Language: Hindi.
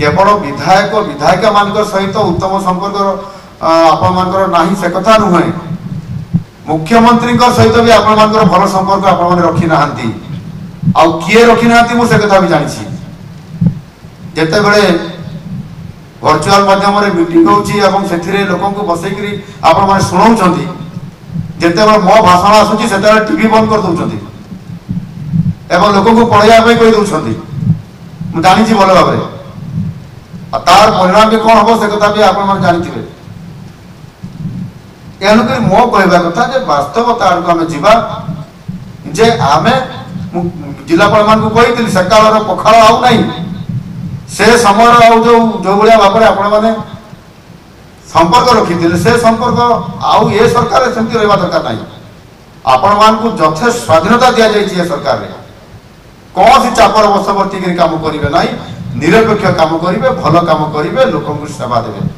केवल विधायक विधायिका मान सहित उत्तम संपर्क आपण नाही से कथा नुहे मुख्यमंत्री सहित भी आपण भल संपर्क आपण रखी ना आउ किए रखी ना मुझे कथा भी जानी जिते बड़े वर्चुआल माध्यम मीटिंग होती लोक बसईकरी आपण शुणाऊँ जिते मो भाषण आसूँ से टीवी बंद कर दौरान एवं लोक को पढ़ाई कही दौरान मुझे जानी भल भाव तार परिणाम भी कौन हम से कथा भी आप जानते तेणुक मो कहवा कथा वास्तवता आड़ को आम जा जे आम जिलापाल मान कही से काल पखाड़ आउ ना से समय जो भाया भाव में आपण मैंने संपर्क रखी से संपर्क आउ ये सरकार सेमती रहा दरकार ना आपण मान यथेष्ट स्वाधीनता दि जाए सरकार कौन सी चापर बसवर्ती काम करेंगे ना निरपेक्ष काम करेंगे भल काम करेंगे लोक सेवा देवे।